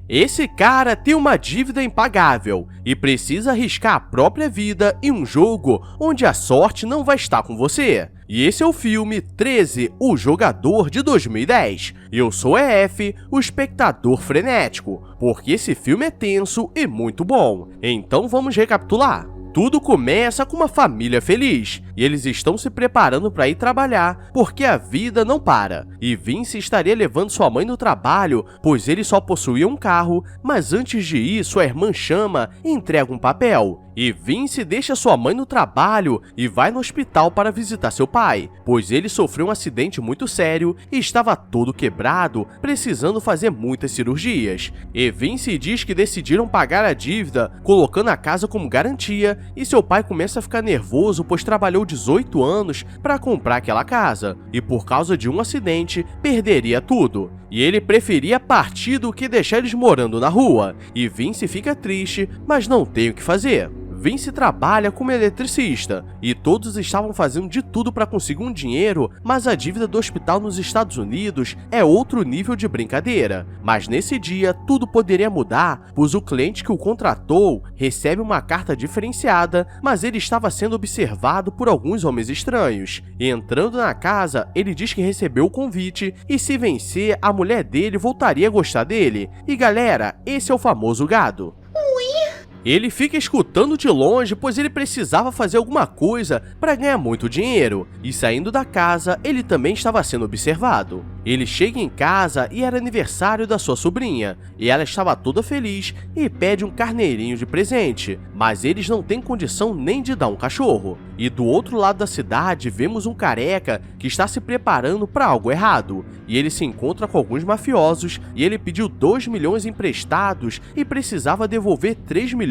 Esse cara tem uma dívida impagável e precisa arriscar a própria vida em um jogo onde a sorte não vai estar com você. E esse é o filme 13, O Jogador, de 2010. Eu sou EF, o espectador frenético, porque esse filme é tenso e muito bom. Então vamos recapitular. Tudo começa com uma família feliz, e eles estão se preparando para ir trabalhar, porque a vida não para. E Vince estaria levando sua mãe no trabalho, pois ele só possuía um carro, mas antes de ir, sua irmã chama e entrega um papel. E Vince deixa sua mãe no trabalho e vai no hospital para visitar seu pai, pois ele sofreu um acidente muito sério e estava todo quebrado, precisando fazer muitas cirurgias. E Vince diz que decidiram pagar a dívida, colocando a casa como garantia, e seu pai começa a ficar nervoso, pois trabalhou 18 anos para comprar aquela casa, e por causa de um acidente, perderia tudo. E ele preferia partir do que deixar eles morando na rua, e Vince fica triste, mas não tem o que fazer. Vince trabalha como eletricista, e todos estavam fazendo de tudo para conseguir um dinheiro, mas a dívida do hospital nos Estados Unidos é outro nível de brincadeira. Mas nesse dia, tudo poderia mudar, pois o cliente que o contratou recebe uma carta diferenciada, mas ele estava sendo observado por alguns homens estranhos. E entrando na casa, ele diz que recebeu o convite, e se vencer, a mulher dele voltaria a gostar dele. E galera, esse é o famoso gado. Ele fica escutando de longe, pois ele precisava fazer alguma coisa para ganhar muito dinheiro, e saindo da casa, ele também estava sendo observado. Ele chega em casa e era aniversário da sua sobrinha, e ela estava toda feliz e pede um carneirinho de presente, mas eles não têm condição nem de dar um cachorro. E do outro lado da cidade, vemos um careca que está se preparando para algo errado, e ele se encontra com alguns mafiosos, e ele pediu 2 milhões emprestados e precisava devolver 3 milhões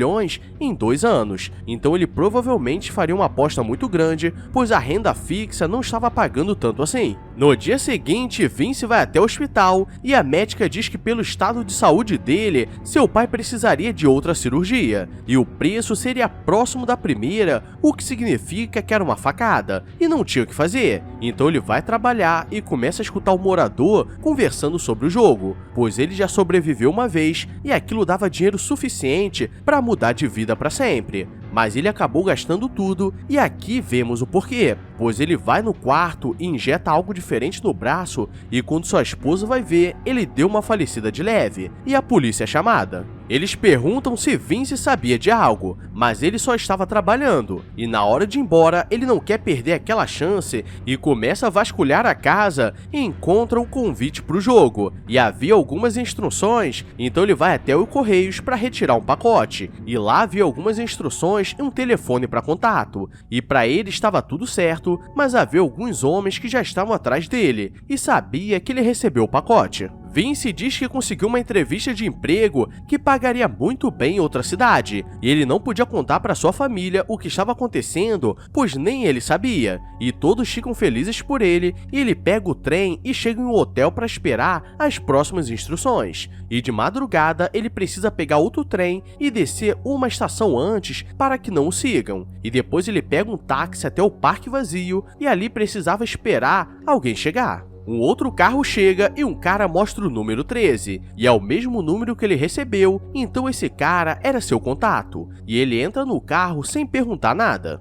em 2 anos. Então ele provavelmente faria uma aposta muito grande, pois a renda fixa não estava pagando tanto assim. No dia seguinte, Vince vai até o hospital e a médica diz que pelo estado de saúde dele, seu pai precisaria de outra cirurgia, e o preço seria próximo da primeira, o que significa que era uma facada, e não tinha o que fazer. Então ele vai trabalhar e começa a escutar o morador conversando sobre o jogo, pois ele já sobreviveu uma vez e aquilo dava dinheiro suficiente para mudar de vida para sempre. Mas ele acabou gastando tudo, e aqui vemos o porquê, pois ele vai no quarto e injeta algo diferente no braço, e quando sua esposa vai ver, ele deu uma falecida de leve, e a polícia é chamada. Eles perguntam se Vince sabia de algo, mas ele só estava trabalhando, e na hora de ir embora, ele não quer perder aquela chance e começa a vasculhar a casa e encontra um convite para o jogo, e havia algumas instruções, então ele vai até o Correios para retirar um pacote, e lá havia algumas instruções e um telefone para contato, e para ele estava tudo certo, mas havia alguns homens que já estavam atrás dele, e sabia que ele recebeu o pacote. Vince diz que conseguiu uma entrevista de emprego que pagaria muito bem em outra cidade, e ele não podia contar para sua família o que estava acontecendo, pois nem ele sabia, e todos ficam felizes por ele, e ele pega o trem e chega em um hotel para esperar as próximas instruções. E de madrugada ele precisa pegar outro trem e descer uma estação antes para que não o sigam, e depois ele pega um táxi até o parque vazio, e ali precisava esperar alguém chegar. Um outro carro chega e um cara mostra o número 13, e é o mesmo número que ele recebeu, então esse cara era seu contato, e ele entra no carro sem perguntar nada.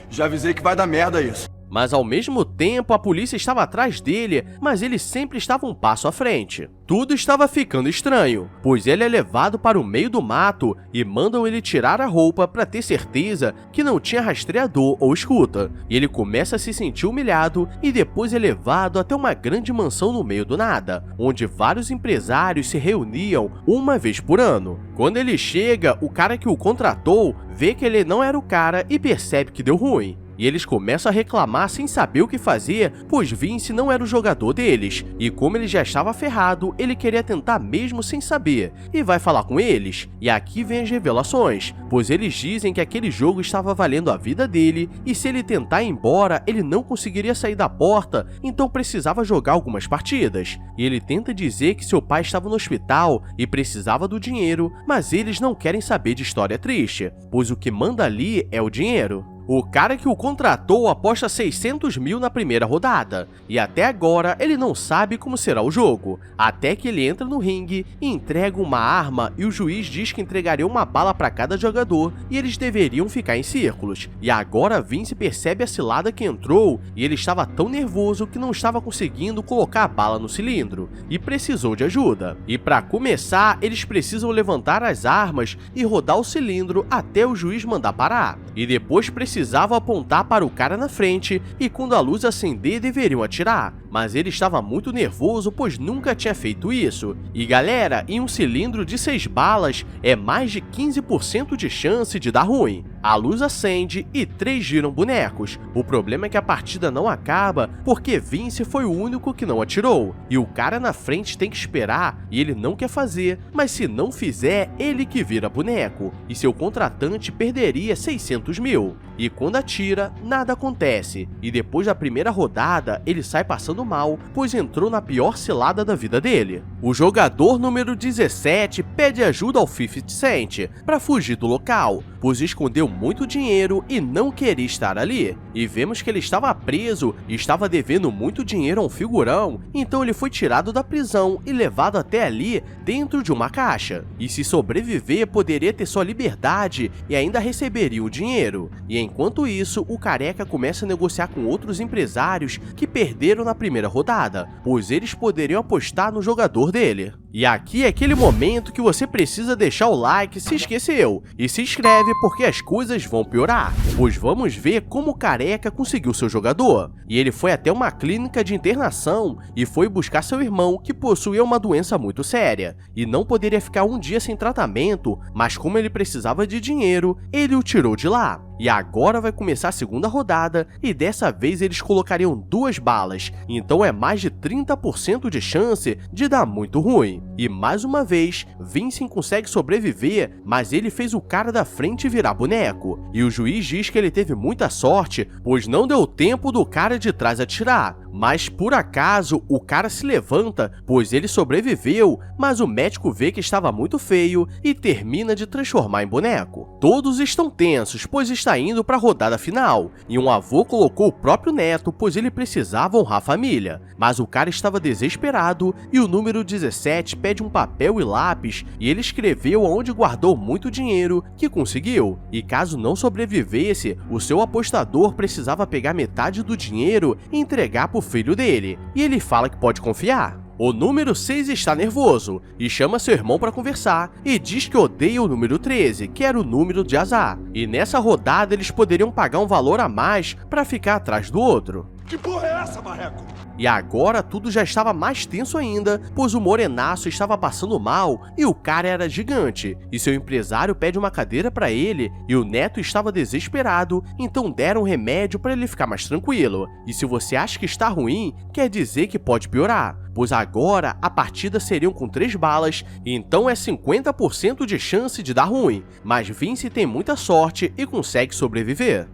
Já avisei que vai dar merda isso. Mas ao mesmo tempo a polícia estava atrás dele, mas ele sempre estava um passo à frente. Tudo estava ficando estranho, pois ele é levado para o meio do mato e mandam ele tirar a roupa para ter certeza que não tinha rastreador ou escuta. E ele começa a se sentir humilhado e depois é levado até uma grande mansão no meio do nada, onde vários empresários se reuniam uma vez por ano. Quando ele chega, o cara que o contratou vê que ele não era o cara e percebe que deu ruim. E eles começam a reclamar sem saber o que fazer, pois Vince não era o jogador deles, e como ele já estava ferrado, ele queria tentar mesmo sem saber, e vai falar com eles. E aqui vem as revelações, pois eles dizem que aquele jogo estava valendo a vida dele, e se ele tentar ir embora, ele não conseguiria sair da porta, então precisava jogar algumas partidas. E ele tenta dizer que seu pai estava no hospital e precisava do dinheiro, mas eles não querem saber de história triste, pois o que manda ali é o dinheiro. O cara que o contratou aposta 600 mil na primeira rodada, e até agora ele não sabe como será o jogo, até que ele entra no ringue e entrega uma arma e o juiz diz que entregaria uma bala para cada jogador e eles deveriam ficar em círculos. E agora Vince percebe a cilada que entrou e ele estava tão nervoso que não estava conseguindo colocar a bala no cilindro e precisou de ajuda. E para começar, eles precisam levantar as armas e rodar o cilindro até o juiz mandar parar. E depois precisavam apontar para o cara na frente e quando a luz acender deveriam atirar. Mas ele estava muito nervoso pois nunca tinha feito isso. E galera, em um cilindro de 6 balas é mais de 15% de chance de dar ruim. A luz acende e 3 giram bonecos. O problema é que a partida não acaba porque Vince foi o único que não atirou. E o cara na frente tem que esperar e ele não quer fazer, mas se não fizer, ele que vira boneco. E seu contratante perderia 600 mil. E quando atira, nada acontece. E depois da primeira rodada, ele sai passando mal, pois entrou na pior cilada da vida dele. O jogador número 17 pede ajuda ao 50 Cent para fugir do local, pois escondeu muito dinheiro e não queria estar ali. E vemos que ele estava preso e estava devendo muito dinheiro a um figurão, então ele foi tirado da prisão e levado até ali dentro de uma caixa. E se sobreviver, poderia ter sua liberdade e ainda receberia o dinheiro. E enquanto isso, o careca começa a negociar com outros empresários que perderam na primeira rodada, pois eles poderiam apostar no jogador dele. E aqui é aquele momento que você precisa deixar o like se esqueceu, e se inscreve porque as coisas vão piorar, pois vamos ver como o careca conseguiu seu jogador. E ele foi até uma clínica de internação e foi buscar seu irmão que possuía uma doença muito séria, e não poderia ficar um dia sem tratamento, mas como ele precisava de dinheiro, ele o tirou de lá. E agora vai começar a segunda rodada e dessa vez eles colocariam 2 balas, então é mais de 30% de chance de dar muito ruim. E mais uma vez, Vincent consegue sobreviver, mas ele fez o cara da frente virar boneco. E o juiz diz que ele teve muita sorte, pois não deu tempo do cara de trás atirar. Mas por acaso, o cara se levanta, pois ele sobreviveu, mas o médico vê que estava muito feio e termina de transformar em boneco. Todos estão tensos, pois está indo para a rodada final, e um avô colocou o próprio neto, pois ele precisava honrar a família. Mas o cara estava desesperado e o número 17 pede um papel e lápis e ele escreveu onde guardou muito dinheiro que conseguiu. E caso não sobrevivesse, o seu apostador precisava pegar metade do dinheiro e entregar para o filho dele, e ele fala que pode confiar. O número 6 está nervoso e chama seu irmão para conversar e diz que odeia o número 13, que era o número de azar. E nessa rodada eles poderiam pagar um valor a mais para ficar atrás do outro. Que porra é essa, marreco? E agora tudo já estava mais tenso ainda, pois o morenaço estava passando mal e o cara era gigante, e seu empresário pede uma cadeira para ele e o neto estava desesperado, então deram um remédio para ele ficar mais tranquilo. E se você acha que está ruim, quer dizer que pode piorar, pois agora a partida seriam com 3 balas, então é 50% de chance de dar ruim, mas Vince tem muita sorte e consegue sobreviver.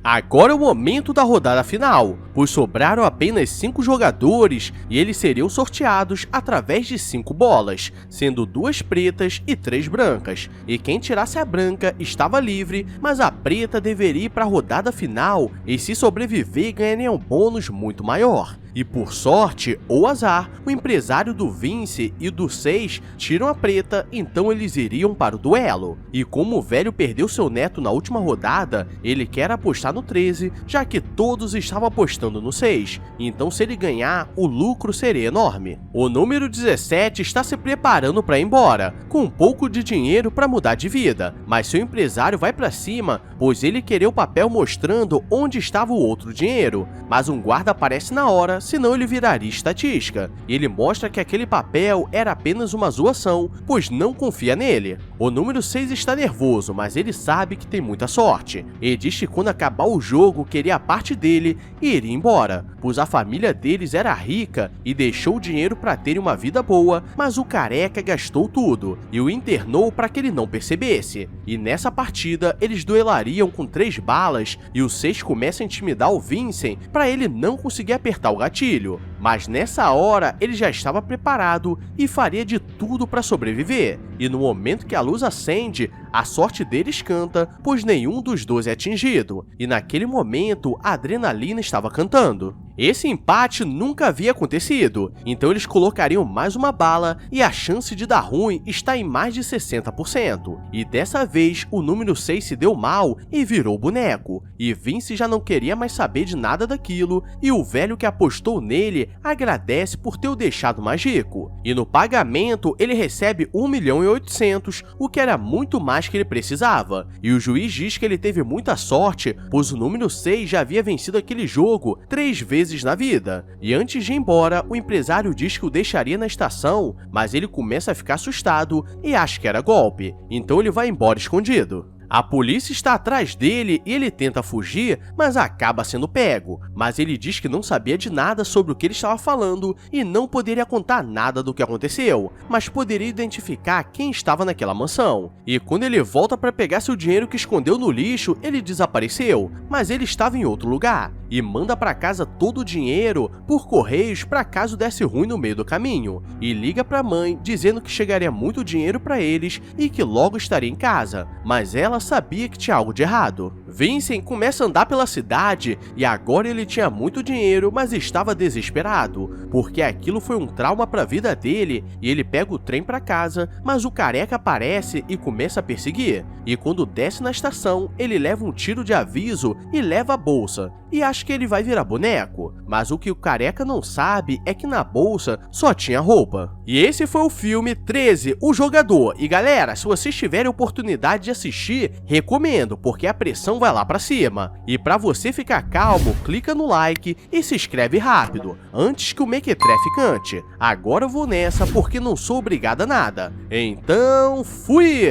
Agora é o momento da rodada final, pois sobraram apenas 5 jogadores e eles seriam sorteados através de 5 bolas, sendo 2 pretas e 3 brancas. E quem tirasse a branca estava livre, mas a preta deveria ir para a rodada final e se sobreviver ganharia um bônus muito maior. E por sorte ou azar, o empresário do Vince e do 6 tiram a preta, então eles iriam para o duelo. E como o velho perdeu seu neto na última rodada, ele quer apostar no 13, já que todos estavam apostando no 6. Então se ele ganhar, o lucro seria enorme. O número 17 está se preparando para ir embora, com um pouco de dinheiro para mudar de vida, mas seu empresário vai para cima, pois ele queria o papel mostrando onde estava o outro dinheiro, mas um guarda aparece na hora, senão ele viraria estatística. E ele mostra que aquele papel era apenas uma zoação, pois não confia nele. O número 6 está nervoso, mas ele sabe que tem muita sorte. Ele diz que quando acabar o jogo, queria a parte dele e iria embora, pois a família deles era rica e deixou o dinheiro para terem uma vida boa, mas o careca gastou tudo e o internou para que ele não percebesse. E nessa partida, eles duelariam com 3 balas e o 6 começa a intimidar o Vincent para ele não conseguir apertar o gatilho. gatilho, mas nessa hora ele já estava preparado e faria de tudo para sobreviver. E no momento que a luz acende, a sorte deles canta, pois nenhum dos dois é atingido, e naquele momento a adrenalina estava cantando. Esse empate nunca havia acontecido, então eles colocariam mais uma bala e a chance de dar ruim está em mais de 60%. E dessa vez o número 6 se deu mal e virou boneco, e Vince já não queria mais saber de nada daquilo, e o velho que apostou nele agradece por ter o deixado mais rico. E no pagamento ele recebe 1.800.000, o que era muito mais que ele precisava, e o juiz diz que ele teve muita sorte, pois o número 6 já havia vencido aquele jogo 3 vezes na vida. E antes de ir embora, o empresário diz que o deixaria na estação, mas ele começa a ficar assustado e acha que era golpe, então ele vai embora escondido. A polícia está atrás dele e ele tenta fugir, mas acaba sendo pego. Mas ele diz que não sabia de nada sobre o que ele estava falando e não poderia contar nada do que aconteceu, mas poderia identificar quem estava naquela mansão. E quando ele volta para pegar seu dinheiro que escondeu no lixo, ele desapareceu, mas ele estava em outro lugar. E manda para casa todo o dinheiro por correios para caso desse ruim no meio do caminho. E liga para a mãe dizendo que chegaria muito dinheiro para eles e que logo estaria em casa, mas ela sabia que tinha algo de errado. Vincent começa a andar pela cidade e agora ele tinha muito dinheiro, mas estava desesperado, porque aquilo foi um trauma para a vida dele e ele pega o trem para casa, mas o careca aparece e começa a perseguir. E quando desce na estação, ele leva um tiro de aviso e leva a bolsa, e acha que ele vai virar boneco, mas o que o careca não sabe é que na bolsa só tinha roupa. E esse foi o filme 13, O Jogador. E galera, se vocês tiverem oportunidade de assistir, recomendo, porque a pressão vai lá pra cima. E pra você ficar calmo, clica no like e se inscreve rápido, antes que o mequetrefe cante. Agora eu vou nessa porque não sou obrigado a nada. Então, fui!